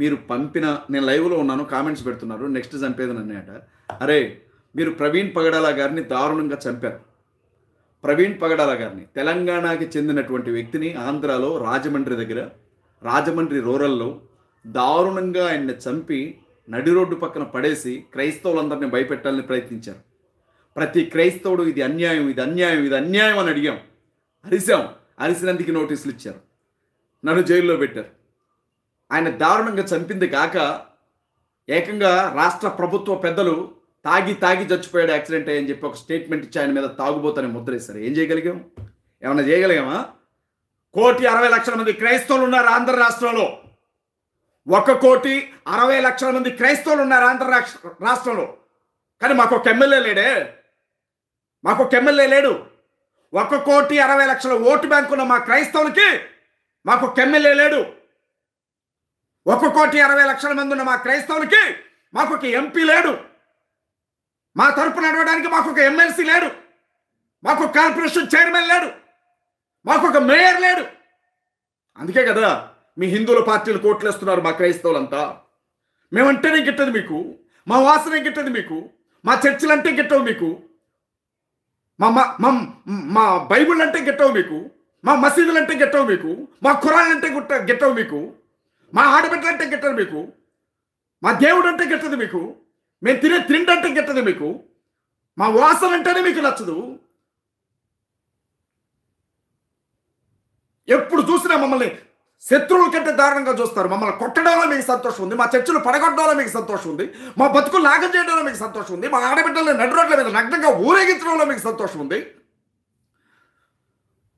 మీరు పంపిన, నేను లైవ్లో ఉన్నాను, కామెంట్స్ పెడుతున్నారు, నెక్స్ట్ చంపేది నన్నేట. అరే మీరు ప్రవీణ్ పగడాల గారిని దారుణంగా చంపారు. ప్రవీణ్ పగడాల గారిని, తెలంగాణకి చెందినటువంటి వ్యక్తిని, ఆంధ్రాలో రాజమండ్రి రూరల్లో దారుణంగా ఆయన్ని చంపి నడి రోడ్డు పక్కన పడేసి క్రైస్తవులందరినీ భయపెట్టాలని ప్రయత్నించారు. ప్రతి క్రైస్తవుడు ఇది అన్యాయం అని అడిగాం, అరిసినందుకు నోటీసులు ఇచ్చారు, నన్ను జైల్లో పెట్టారు. ఆయన దారుణంగా చంపింది కాక ఏకంగా రాష్ట్ర ప్రభుత్వ పెద్దలు తాగి చచ్చిపోయాడు, యాక్సిడెంట్ అయ్యని చెప్పి ఒక స్టేట్మెంట్ ఇచ్చి ఆయన మీద తాగుబోతని ముద్రేశారు. ఏం చేయగలిగాం? ఏమన్నా చేయగలిగామా? 1,60,00,000 మంది క్రైస్తవులు ఉన్నారు ఆంధ్ర రాష్ట్రంలో. 1,60,00,000 మంది క్రైస్తవులు ఉన్నారు ఆంధ్ర రాష్ట్రంలో. కానీ మాకు ఒక ఎమ్మెల్యే లేడే, మాకు లేడు. 1,60,00,000 ఓటు బ్యాంకు ఉన్న మా క్రైస్తవులకి మాకు ఒక ఎమ్మెల్యే లేడు. 1,60,00,000 మంది ఉన్న మా క్రైస్తవులకి మాకు ఒక ఎంపీ లేడు. మా తరపు నడవడానికి మాకు ఒక ఎమ్మెల్సీ లేడు, మాకు కార్పొరేషన్ చైర్మన్ లేడు, మాకు ఒక మేయర్ లేడు. అందుకే కదా మీ హిందువుల పార్టీలు కోట్లేస్తున్నారు మా క్రైస్తవులంతా. మేమంటేనే గిట్టదు మీకు, మా వాసనే గిట్టదు మీకు, మా చర్చిలు అంటే గిట్టవు మీకు, మా బైబుల్ అంటే గిట్టవు మీకు, మా మసీదులు అంటే గిట్టవు మీకు, మా ఖురాన్ అంటే గిట్టవు మీకు, మా ఆడబిడ్డలు అంటే గిట్టదు మీకు, మా దేవుడు అంటే గిట్టదు మీకు, మేము తినే తిండి అంటే గిట్టదు మీకు, మా వాసన అంటేనే మీకు నచ్చదు. ఎప్పుడు చూసినా మమ్మల్ని శత్రువుల కంటే దారుణంగా చూస్తారు. మమ్మల్ని కొట్టడంలో మీకు సంతోషం ఉంది, మా చర్చలు పడగొట్టడంలో మీకు సంతోషం ఉంది, మా బతుకులు నాగం చేయడంలో మీకు సంతోషం ఉంది, మా ఆడబిడ్డల్ని నడి రోడ్ల మీద నగ్నంగా ఊరేగించడంలో మీకు సంతోషం ఉంది,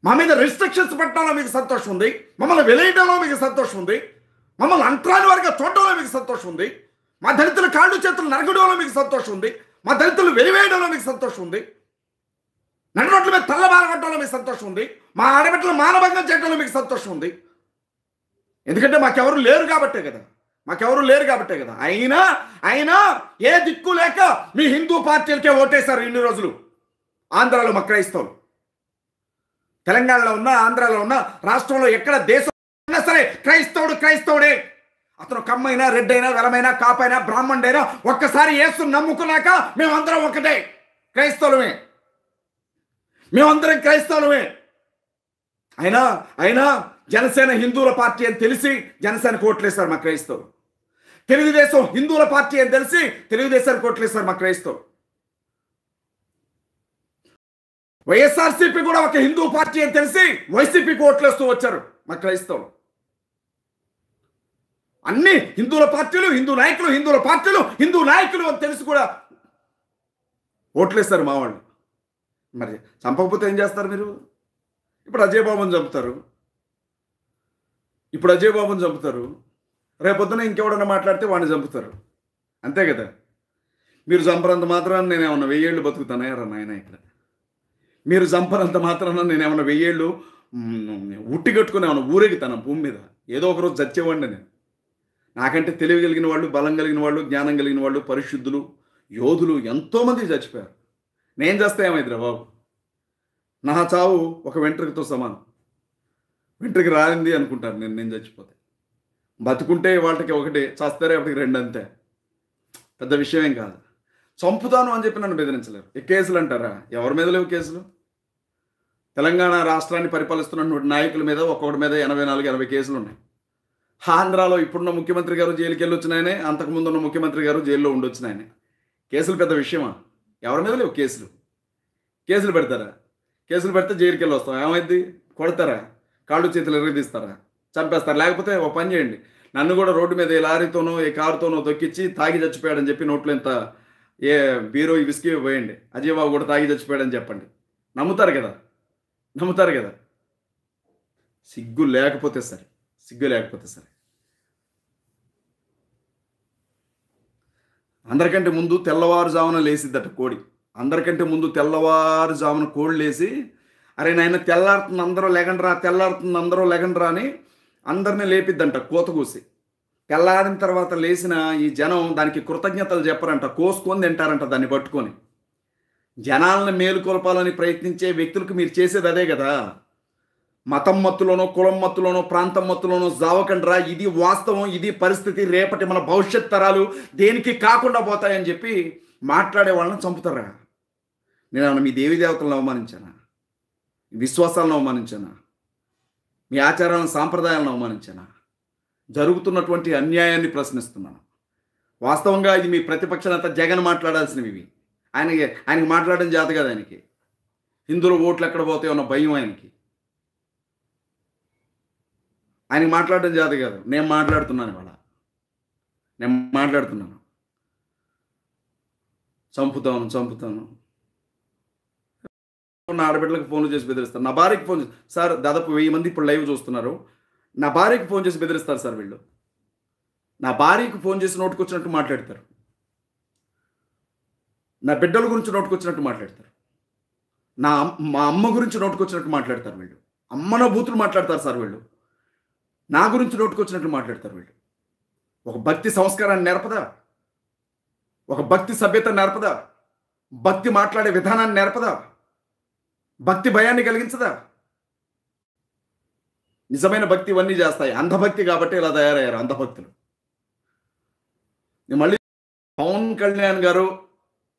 మా మీద రిస్ట్రిక్షన్స్ పెట్టడంలో మీకు సంతోషం ఉంది, మమ్మల్ని వెలేయడంలో మీకు సంతోషం ఉంది, మమ్మల్ని అంటరాని వారిగా చూడడంలో మీకు సంతోషం ఉంది. మా దళితుల కాళ్ళు చేతులు నరగడంలో మీకు సంతోషం ఉంది. మా దళితులు వెలివేయడంలో మీకు సంతోషం ఉంది. నడినోట్ల మీద తల్లబారగట్టడంలో మీకు సంతోషం ఉంది. మా ఆడబిడ్డలు మానభంగం చేయడంలో మీకు సంతోషం ఉంది. ఎందుకంటే మాకెవరు లేరు కాబట్టే కదా, మాకెవరు లేరు కాబట్టే కదా. అయినా ఏ దిక్కు లేక మీ హిందూ పార్టీలకే ఓటేశారు ఇన్ని రోజులు. ఆంధ్రాలో మా క్రైస్తవులు, తెలంగాణలో ఉన్న, ఆంధ్రాలో ఉన్న, రాష్ట్రంలో ఎక్కడ దేశం ఉన్నా సరే క్రైస్తవుడే. అతను కమ్మైనా, రెడ్డైనా, వెలమైనా, కాపైనా, బ్రాహ్మణుడైనా ఒక్కసారి యేసుని నమ్ముకున్నాక మేమందరం ఒకటే క్రైస్తవులమే. మేమందరం క్రైస్తవులమే. అయినా జనసేన హిందువుల పార్టీ అని తెలిసి జనసేనకు ఓట్లేశారు మా క్రైస్తవులు. తెలుగుదేశం హిందువుల పార్టీ అని తెలిసి తెలుగుదేశానికి ఓట్లేశారు మా క్రైస్తవులు. వైఎస్ఆర్సీపీ కూడా ఒక హిందూ పార్టీ అని తెలిసి వైసీపీకి ఓట్లేస్తూ వచ్చారు మా క్రైస్తవులు. అన్ని హిందువుల పార్టీలు, హిందూ నాయకులు, హిందువుల పార్టీలు, హిందూ నాయకులు అని తెలిసి కూడా ఓట్లేస్తారు మా వాళ్ళు. మరి చంపకపోతే ఏం చేస్తారు మీరు? ఇప్పుడు అజయ్ బాబుని చంపుతారు, రేపొద్దున ఇంకెవడన్నా మాట్లాడితే వాడిని చంపుతారు. అంతే కదా. మీరు చంపనంత మాత్రాన నేనేమన్నా 1000 ఏళ్ళు బతుకుతానా రా నాయన? ఇక్కడ మీరు చంపనంత మాత్రాన నేనేమన్నా 1000 ఏళ్ళు ఉట్టి కట్టుకుని ఏమన్నా ఊరేగుతాను భూమి మీద? ఏదో ఒకరోజు చచ్చేవాడిని నేను. నాకంటే తెలివి కలిగిన వాళ్ళు, బలం కలిగిన వాళ్ళు, జ్ఞానం కలిగిన వాళ్ళు, పరిశుద్ధులు, యోధులు ఎంతోమంది చచ్చిపోయారు. నేను చేస్తే ఏమైందిరా బాబు? నా చావు ఒక వెంట్రుకతో సమానం. వెంట్రుక రాలింది అనుకుంటారు నేను చచ్చిపోతే. బతుకుంటే వాళ్ళకి ఒకటి, చస్తారే ఒకటికి 2 అంతే. పెద్ద విషయం ఏం కాదు. చంపుతాను అని చెప్పి నన్ను బెదిరించలేరు. ఈ కేసులు అంటారా? ఎవరి మీద లేవు కేసులు? తెలంగాణ రాష్ట్రాన్ని పరిపాలిస్తున్న నాయకుల మీద ఒక్కొక్కటి మీద 84-80 కేసులు ఉన్నాయి. ఆంధ్రాలో ఇప్పుడున్న ముఖ్యమంత్రి గారు జైలుకి వెళ్ళి వచ్చినాయనే, అంతకుముందు ఉన్న ముఖ్యమంత్రి గారు జైల్లో ఉండొచ్చినాయనే. కేసులు పెద్ద విషయమా? ఎవరి మీద లేవు కేసులు. కేసులు పెడతారా? కేసులు పెడితే జైలుకి వెళ్ళి వస్తాం. ఏమైంది? కొడతారా? కాళ్ళు చేతులు ఎరగదీస్తారా? చంపేస్తారు. లేకపోతే ఒక పని చేయండి, నన్ను కూడా రోడ్డు మీద ఏ లారీతోనో ఏ కారుతోనో తొక్కిచ్చి తాగి చచ్చిపోయాడని చెప్పి నోట్లో ఇంత ఏ బీరో విస్కీ పోయండి, అజయ్ బాబు కూడా తాగి చచ్చిపోయాడని చెప్పండి. నమ్ముతారు కదా. సిగ్గు లేకపోతే సరే. అందరికంటే ముందు తెల్లవారుజామున లేసిద్దట కోడి. అందరికంటే ముందు తెల్లవారుజామున కోళ్ళు లేసి, అరే నాయన తెల్లారుతుంది అందరూ లెగండ్రా అని అందరినీ లేపిద్దంట కోత కూసి. తెల్లారిన తర్వాత లేచిన ఈ జనం దానికి కృతజ్ఞతలు చెప్పరంట, కోసుకొని తింటారంట దాన్ని పట్టుకొని. జనాలను మేలుకొల్పాలని ప్రయత్నించే వ్యక్తులకు మీరు చేసేది అదే కదా. మతం మత్తులోనో, కులం మత్తులోనో, ప్రాంతం మత్తులోనో జావకండ్రా. ఇది వాస్తవం, ఇది పరిస్థితి. రేపటి మన భవిష్యత్ తరాలు దేనికి కాకుండా పోతాయని చెప్పి మాట్లాడే వాళ్ళని చంపుతారా? నేను మీ దేవీ దేవతలను అవమానించానా? విశ్వాసాలను అవమానించానా? మీ ఆచారాలను, సాంప్రదాయాలను అవమానించానా? జరుగుతున్నటువంటి అన్యాయాన్ని ప్రశ్నిస్తున్నాను. వాస్తవంగా ఇది మీ ప్రతిపక్ష నేత జగన్ మాట్లాడాల్సినవి ఇవి. ఆయనకి మాట్లాడడం చేత కదా. ఆయనకి హిందువుల ఓట్లు ఎక్కడ పోతాయో అన్న భయం ఆయనకి మాట్లాడడం చేత కాదు. నేను మాట్లాడుతున్నాను ఇవాళ. చంపుతాను. నా ఆడబిడ్డలకు ఫోన్లు చేసి బెదిరిస్తారు. నా భార్యకి ఫోన్ చేసి, సార్ దాదాపు 1000 మంది ఇప్పుడు లైవ్ చూస్తున్నారు. నా భార్యకి ఫోన్ చేసి బెదిరిస్తారు సార్ వీళ్ళు. నా భార్యకి ఫోన్ చేసి నోటుకొచ్చినట్టు మాట్లాడతారు. నా బిడ్డల గురించి నోటుకొచ్చినట్టు మాట్లాడతారు. మా అమ్మ గురించి నోటుకొచ్చినట్టు మాట్లాడతారు వీళ్ళు. అమ్మన బూతులు మాట్లాడతారు సార్ వీళ్ళు. నా గురించి నోటుకొచ్చినట్టు మాట్లాడతారు వీళ్ళు. ఒక భక్తి సంస్కారాన్ని నేర్పదా? ఒక భక్తి సభ్యత నేర్పదా? భక్తి మాట్లాడే విధానాన్ని నేర్పదా? భక్తి భయాన్ని కలిగించదా? నిజమైన భక్తి ఇవన్నీ చేస్తాయి. అంధభక్తి కాబట్టి ఇలా తయారయ్యారు అంధభక్తులు. మళ్ళీ పవన్ కళ్యాణ్ గారు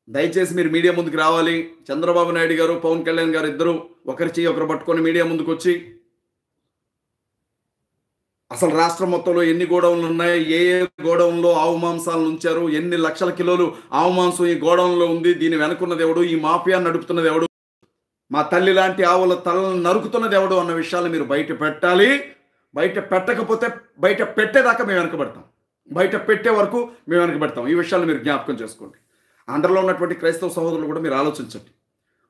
దయచేసి మీరు మీడియా ముందుకు రావాలి. చంద్రబాబు నాయుడు గారు, పవన్ కళ్యాణ్ గారు ఇద్దరు ఒకరి చెయ్యి ఒకరు పట్టుకొని మీడియా ముందుకు వచ్చి అసలు రాష్ట్రం మొత్తంలో ఎన్ని గోడౌన్లు ఉన్నాయి, ఏ గోడౌన్లో ఆవు మాంసాలను ఉంచారు, ఎన్ని లక్షల కిలోలు ఆవు మాంసం ఈ గోడౌన్లో ఉంది, దీని వెనుకున్నది ఎవడు, ఈ మాఫియా నడుపుతున్నది ఎవడు, మా తల్లి లాంటి ఆవుల తలను నరుకుతున్నది ఎవడు అన్న విషయాలు మీరు బయట పెట్టాలి. బయట పెట్టకపోతే బయట పెట్టేదాకా మేము వెనకబడతాం. బయట పెట్టే వరకు మేము వెనకబడతాం. ఈ విషయాలు మీరు జ్ఞాపకం చేసుకోండి. ఆంధ్రలో ఉన్నటువంటి క్రైస్తవ సహోదరులు కూడా మీరు ఆలోచించండి.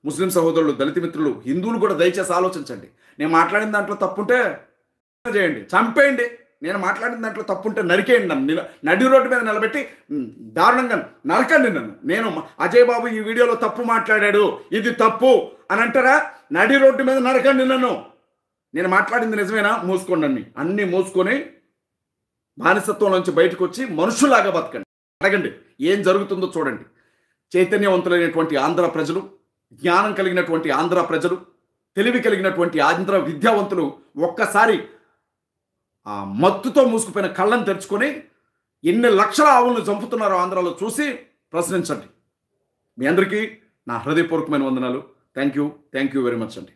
ముస్లిం సహోదరులు, దళిత మిత్రులు, హిందువులు కూడా దయచేసి ఆలోచించండి. నేను మాట్లాడిన దాంట్లో తప్పుంటే చేయండి, చంపేయండి. నేను మాట్లాడిన దాంట్లో తప్పు ఉంటే నరికేయండి నన్ను, నడి రోడ్డు మీద నిలబెట్టి దారుణంగా నరకండి నన్ను. నేను అజయ్ బాబు ఈ వీడియోలో తప్పు మాట్లాడాడు, ఇది తప్పు అని అంటారా? నడి రోడ్డు మీద నరకండి నన్ను. నేను మాట్లాడింది నిజమేనా? మూసుకోండి, అన్నీ మూసుకొని బానిసత్వం నుంచి బయటకు వచ్చి మనుషులాగా బతకండి. అడగండి ఏం జరుగుతుందో చూడండి. చైతన్యవంతులైనటువంటి ఆంధ్ర ప్రజలు, జ్ఞానం కలిగినటువంటి ఆంధ్ర ప్రజలు, తెలివి కలిగినటువంటి ఆంధ్ర విద్యావంతులు ఒక్కసారి ఆ మత్తుతో మూసుకుపోయిన కళ్ళను తెరుచుకొని ఎన్ని లక్షల ఆవులను చంపుతున్నారో ఆంధ్రాలో చూసి ప్రశ్నించండి. మీ అందరికీ నా హృదయపూర్వకమైన వందనాలు. థ్యాంక్ యూ వెరీ మచ్ అండి.